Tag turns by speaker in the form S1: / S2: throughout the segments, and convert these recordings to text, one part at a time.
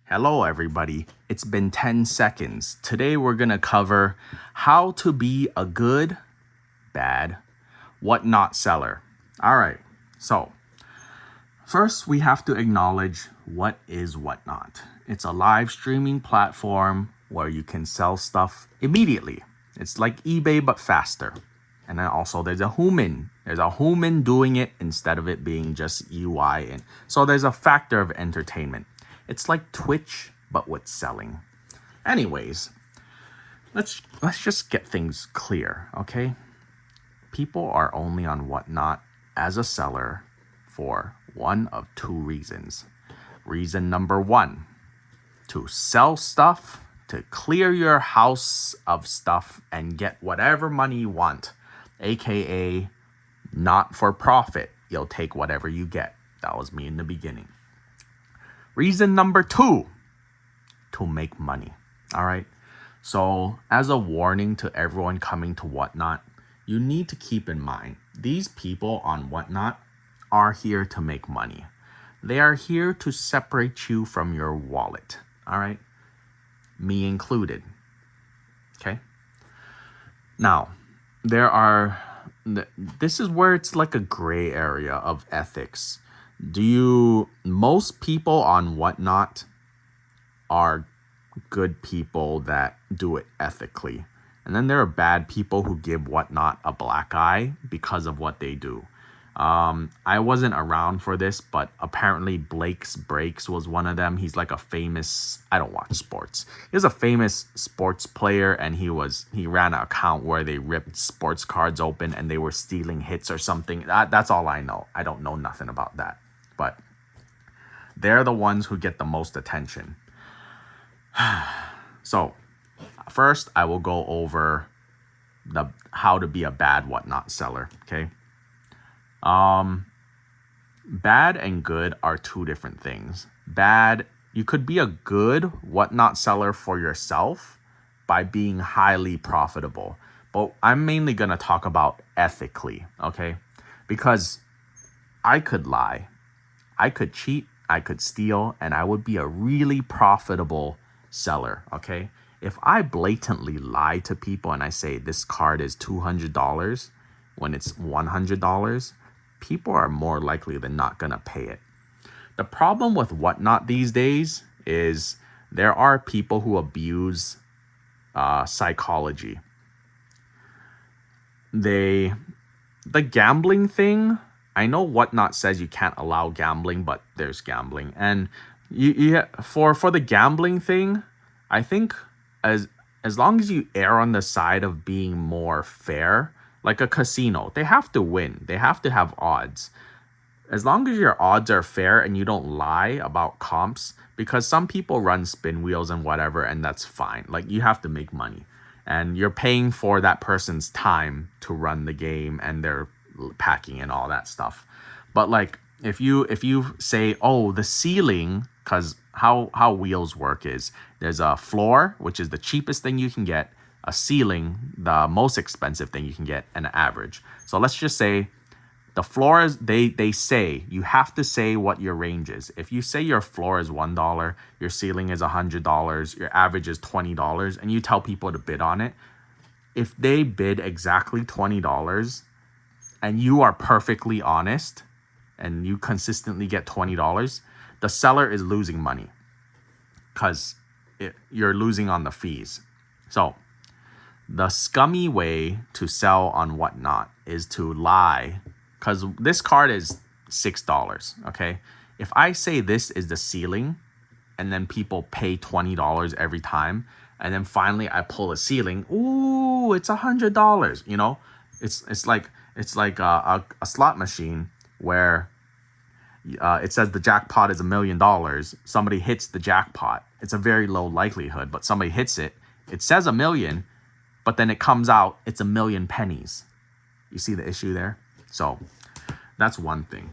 S1: Hello, everybody. It's been 10 seconds. Today, we're going to cover how to be a good, bad, whatnot seller. All right. So, first, we have to acknowledge what is whatnot. It's a live streaming platform where you can sell stuff immediately. It's like eBay, but faster. And then also there's a human. There's a human doing it instead of it being just UI. And so there's a factor of entertainment. It's like Twitch, but with selling. Anyways, let's just get things clear, okay? People are only on Whatnot as a seller for one of two reasons. Reason number one, to sell stuff, to clear your house of stuff and get whatever money you want, aka not for profit. You'll take whatever you get. That was me in the beginning. Reason number two, to make money. All right. So as a warning to everyone coming to Whatnot, you need to keep in mind, these people on Whatnot are here to make money. They are here to separate you from your wallet. All right. Me included. Okay. Now, this is where it's like a gray area of ethics. Most people on Whatnot are good people that do it ethically. And then there are bad people who give Whatnot a black eye because of what they do. I wasn't around for this, but apparently Blake's Breaks was one of them. He's like a famous, I don't watch sports. He was a famous sports player, and he ran an account where they ripped sports cards open and they were stealing hits or something. That's all I know. I don't know nothing about that. But they're the ones who get the most attention. So first, I will go over how to be a bad Whatnot seller, okay? Bad and good are two different things. Bad, you could be a good Whatnot seller for yourself by being highly profitable. But I'm mainly going to talk about ethically, okay? Because I could lie, I could cheat, I could steal, and I would be a really profitable seller, okay? If I blatantly lie to people and I say this card is $200 when it's $100, people are more likely than not going to pay it. The problem with Whatnot these days is there are people who abuse psychology. The gambling thing, I know Whatnot says you can't allow gambling, but there's gambling. And for the gambling thing, I think as long as you err on the side of being more fair, like a casino, they have to win. They have to have odds. As long as your odds are fair and you don't lie about comps, because some people run spin wheels and whatever, and that's fine. Like, you have to make money. And you're paying for that person's time to run the game, and they're packing and all that stuff. But like, if you say, oh, the ceiling, because how wheels work is there's a floor, which is the cheapest thing you can get, a ceiling, the most expensive thing you can get, and an average. So let's just say the floor is, they say you have to say what your range is. If you say your floor is $1, your ceiling is $100, your average is $20, and you tell people to bid on it, if they bid exactly $20 and you are perfectly honest and you consistently get $20, the seller is losing money because you're losing on the fees. So the scummy way to sell on Whatnot is to lie, because this card is $6, okay? If I say this is the ceiling and then people pay $20 every time, and then finally I pull a ceiling, ooh, it's $100, you know? It's like a slot machine where it says the jackpot is $1 million. Somebody hits the jackpot. It's a very low likelihood, but somebody hits it. It says $1 million, but then it comes out, it's 1,000,000 pennies. You see the issue there? So that's one thing.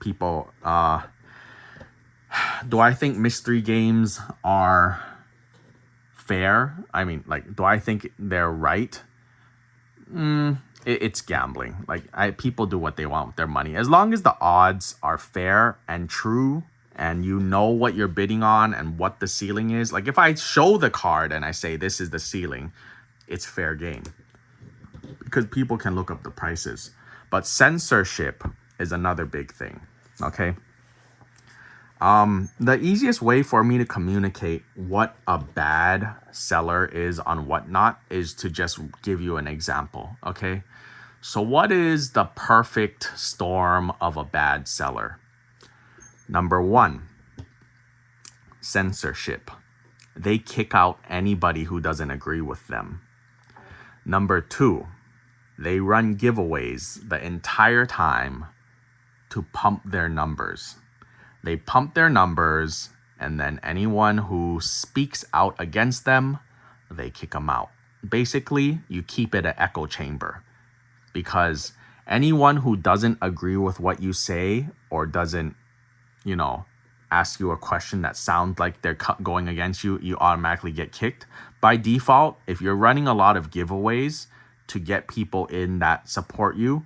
S1: People, do I think mystery games are fair? I mean, like, do I think they're right? It's gambling. Like, people do what they want with their money. As long as the odds are fair and true and you know what you're bidding on and what the ceiling is. Like if I show the card and I say this is the ceiling, it's fair game because people can look up the prices. But censorship is another big thing. Okay. The easiest way for me to communicate what a bad seller is on Whatnot is to just give you an example. Okay. So what is the perfect storm of a bad seller? Number one, censorship. They kick out anybody who doesn't agree with them. Number two, they run giveaways the entire time to pump their numbers. They pump their numbers, and then anyone who speaks out against them, they kick them out. Basically, you keep it an echo chamber, because anyone who doesn't agree with what you say or doesn't, ask you a question that sounds like they're going against you, you automatically get kicked. By default, if you're running a lot of giveaways to get people in that support you,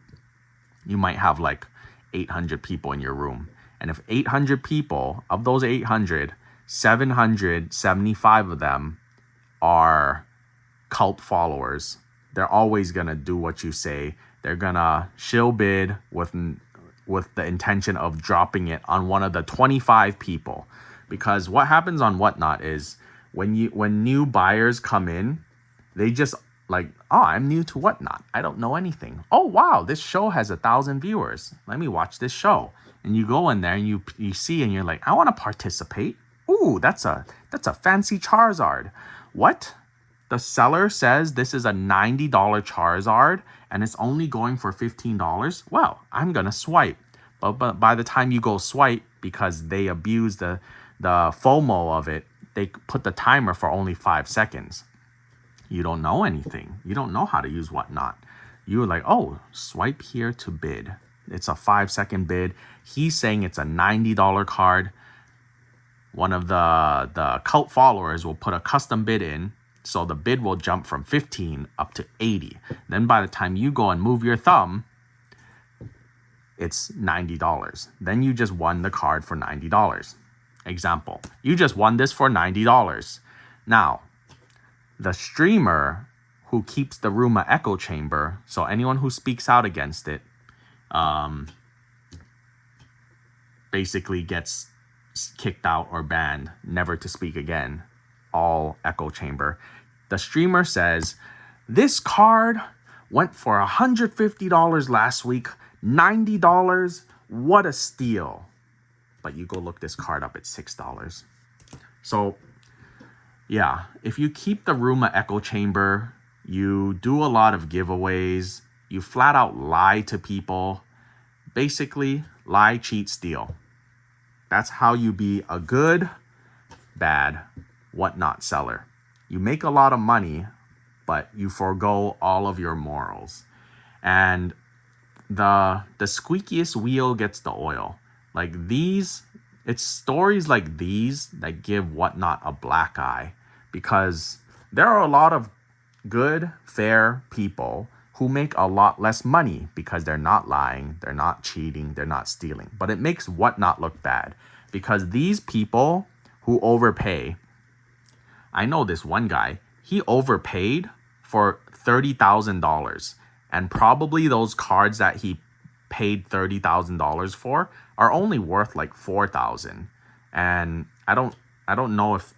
S1: you might have like 800 people in your room. And if 800 people, of those 800, 775 of them are cult followers, they're always going to do what you say. They're going to shill bid with the intention of dropping it on one of the 25 people. Because what happens on Whatnot is when new buyers come in, they just like, oh, I'm new to Whatnot. I don't know anything. Oh, wow, this show has 1,000 viewers. Let me watch this show. And you go in there and you see and you're like, I want to participate. Ooh, that's a fancy Charizard. What? The seller says this is a $90 Charizard and it's only going for $15. Well, I'm going to swipe. But by the time you go swipe, because they abuse the FOMO of it, they put the timer for only 5 seconds. You don't know anything. You don't know how to use Whatnot. You're like, oh, swipe here to bid. It's a 5-second bid. He's saying it's a $90 card. One of the cult followers will put a custom bid in, so the bid will jump from 15 up to 80. Then by the time you go and move your thumb, it's $90. Then you just won the card for $90. Example, you just won this for $90. Now, the streamer who keeps the room an echo chamber, so anyone who speaks out against it, basically gets kicked out or banned, never to speak again, all echo chamber. The streamer says, this card went for $150 last week, $90, what a steal. But you go look this card up, it's $6. So yeah, if you keep the room an echo chamber, you do a lot of giveaways, you flat out lie to people, basically lie, cheat, steal. That's how you be a good, bad, Whatnot seller. You make a lot of money, but you forego all of your morals. And the squeakiest wheel gets the oil. Like these, it's stories like these that give Whatnot a black eye, because there are a lot of good, fair people who make a lot less money because they're not lying, they're not cheating, they're not stealing. But it makes Whatnot look bad because these people who overpay, I know this one guy, he overpaid for $30,000, and probably those cards that he paid $30,000 for are only worth like $4,000. And I don't know if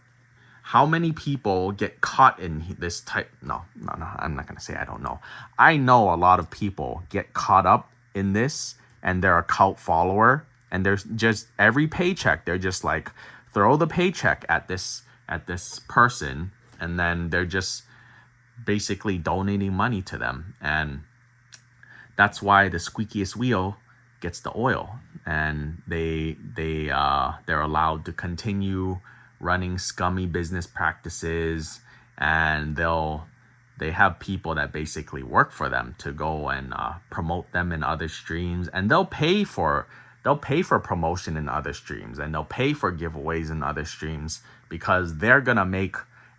S1: how many people get caught in this type. No, I'm not going to say I don't know. I know a lot of people get caught up in this and they're a cult follower, and there's just every paycheck, they're just like, throw the paycheck at this person, and then they're just basically donating money to them. And that's why the squeakiest wheel gets the oil, and they're allowed to continue running scummy business practices, and they have people that basically work for them to go and promote them in other streams, and they'll pay for promotion in other streams, and they'll pay for giveaways in other streams because they're gonna make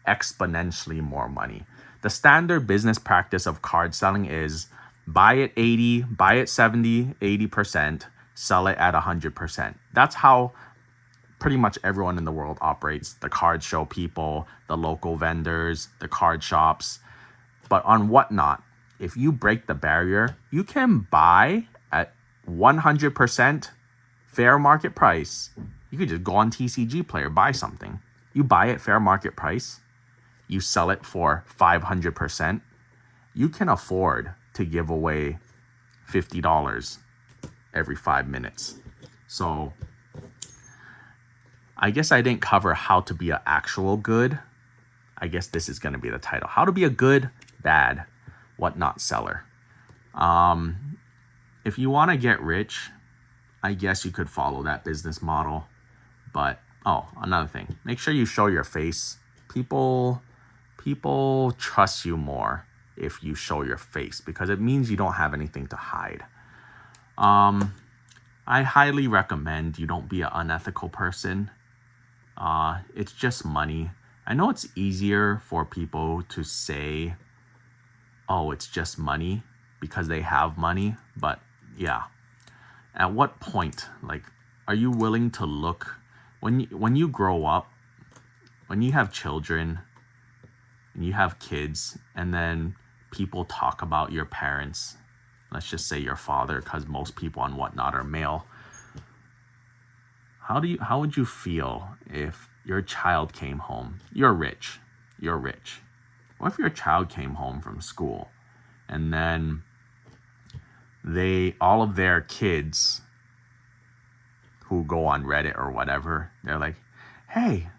S1: exponentially more money. The standard business practice of card selling is buy at 80, buy at 70, 80%, sell it at 100%. That's how pretty much everyone in the world operates. The card show people, the local vendors, the card shops. But on Whatnot, if you break the barrier, you can buy at 100% fair market price. You could just go on TCG Player, buy something. You buy it fair market price. You sell it for 500%. You can afford to give away $50 every 5 minutes. So I guess I didn't cover how to be an actual good. I guess this is going to be the title. How to be a good, bad, Whatnot seller. If you want to get rich, I guess you could follow that business model. But, another thing. Make sure you show your face. People trust you more if you show your face because it means you don't have anything to hide. I highly recommend you don't be an unethical person. It's just money. I know it's easier for people to say, oh, it's just money because they have money. But yeah, at what point, like, are you willing to look when you grow up, when you have children and you have kids and then people talk about your parents, let's just say your father, because most people on Whatnot are male. How would you feel if your child came home? You're rich. What if your child came home from school and then all of their kids who go on Reddit or whatever, they're like, hey,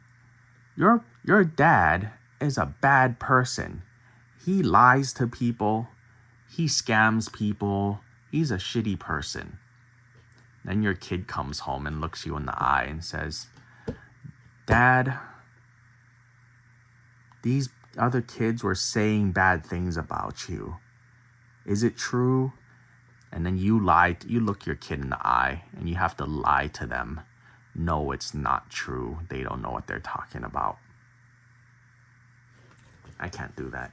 S1: your dad is a bad person. He lies to people. He scams people. He's a shitty person. Then your kid comes home and looks you in the eye and says, Dad, these other kids were saying bad things about you. Is it true? And then you look your kid in the eye and you have to lie to them. No, it's not true. They don't know what they're talking about. I can't do that.